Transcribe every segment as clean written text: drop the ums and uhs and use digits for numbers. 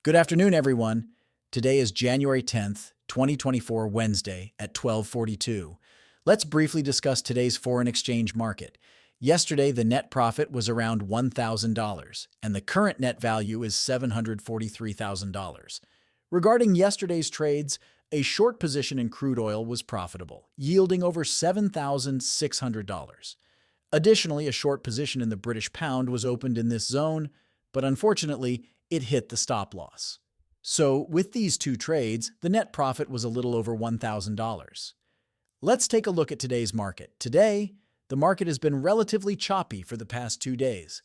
Good afternoon, everyone. Today is January 10th, 2024, Wednesday at 12:42. Let's briefly discuss today's foreign exchange market. Yesterday, the net profit was around $1,000, and the current net value is $743,000. Regarding yesterday's trades, a short position in crude oil was profitable, yielding over $7,600. Additionally, a short position in the British pound was opened in this zone, but unfortunately, it hit the stop loss. So, with these two trades, the net profit was a little over $1,000. Let's take a look at today's market. Today, the market has been relatively choppy for the past 2 days.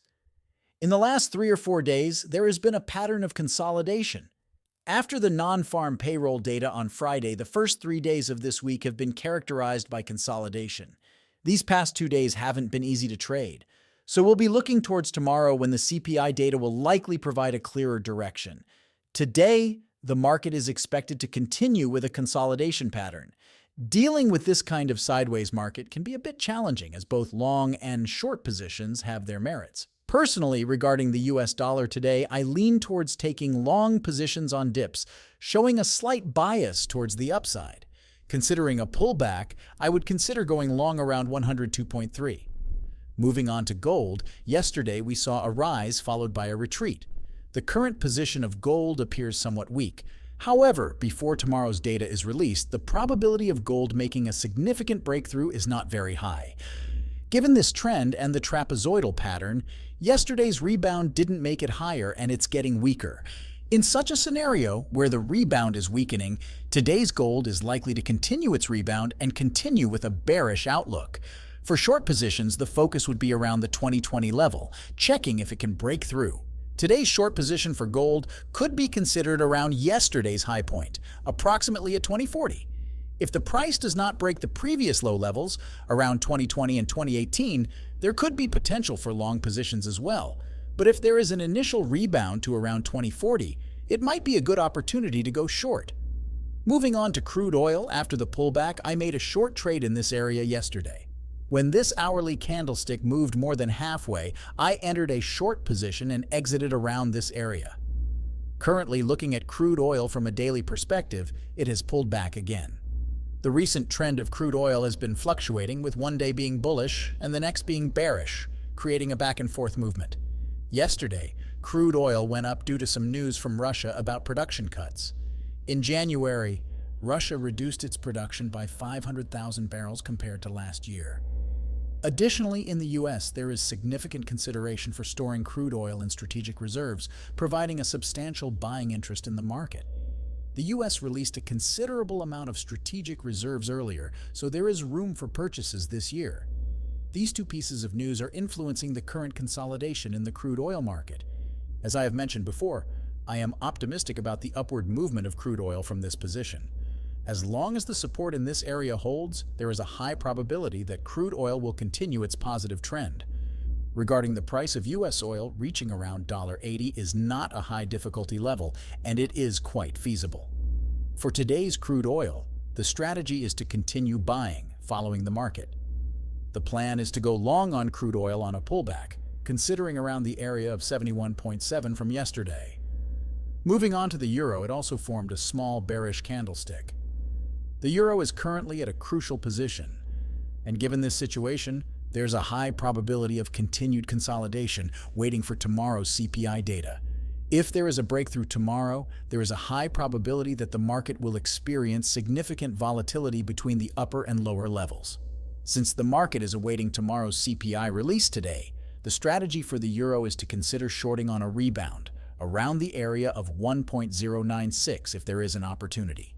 In the last 3 or 4 days, there has been a pattern of consolidation. After the non-farm payroll data on Friday, the first 3 days of this week have been characterized by consolidation. These past 2 days haven't been easy to trade. So we'll be looking towards tomorrow when the CPI data will likely provide a clearer direction. Today, the market is expected to continue with a consolidation pattern. Dealing with this kind of sideways market can be a bit challenging as both long and short positions have their merits. Personally, regarding the US dollar today, I lean towards taking long positions on dips, showing a slight bias towards the upside. Considering a pullback, I would consider going long around 102.3. Moving on to gold, yesterday we saw a rise followed by a retreat. The current position of gold appears somewhat weak. However, before tomorrow's data is released, the probability of gold making a significant breakthrough is not very high. Given this trend and the trapezoidal pattern, yesterday's rebound didn't make it higher and it's getting weaker. In such a scenario, where the rebound is weakening, today's gold is likely to continue its rebound and continue with a bearish outlook. For short positions, the focus would be around the 2020 level, checking if it can break through. Today's short position for gold could be considered around yesterday's high point, approximately at 2040. If the price does not break the previous low levels, around 2020 and 2018, there could be potential for long positions as well. But if there is an initial rebound to around 2040, it might be a good opportunity to go short. Moving on to crude oil, after the pullback, I made a short trade in this area yesterday. When this hourly candlestick moved more than halfway, I entered a short position and exited around this area. Currently, looking at crude oil from a daily perspective, it has pulled back again. The recent trend of crude oil has been fluctuating, with one day being bullish and the next being bearish, creating a back-and-forth movement. Yesterday, crude oil went up due to some news from Russia about production cuts. In January, Russia reduced its production by 500,000 barrels compared to last year. Additionally, in the U.S., there is significant consideration for storing crude oil in strategic reserves, providing a substantial buying interest in the market. The U.S. released a considerable amount of strategic reserves earlier, so there is room for purchases this year. These two pieces of news are influencing the current consolidation in the crude oil market. As I have mentioned before, I am optimistic about the upward movement of crude oil from this position. As long as the support in this area holds, there is a high probability that crude oil will continue its positive trend. Regarding the price of U.S. oil, reaching around $80 is not a high difficulty level, and it is quite feasible. For today's crude oil, the strategy is to continue buying, following the market. The plan is to go long on crude oil on a pullback, considering around the area of 71.7 from yesterday. Moving on to the euro, it also formed a small bearish candlestick. The euro is currently at a crucial position, and given this situation, there's a high probability of continued consolidation waiting for tomorrow's CPI data. If there is a breakthrough tomorrow, there is a high probability that the market will experience significant volatility between the upper and lower levels. Since the market is awaiting tomorrow's CPI release today, the strategy for the euro is to consider shorting on a rebound around the area of 1.096 if there is an opportunity.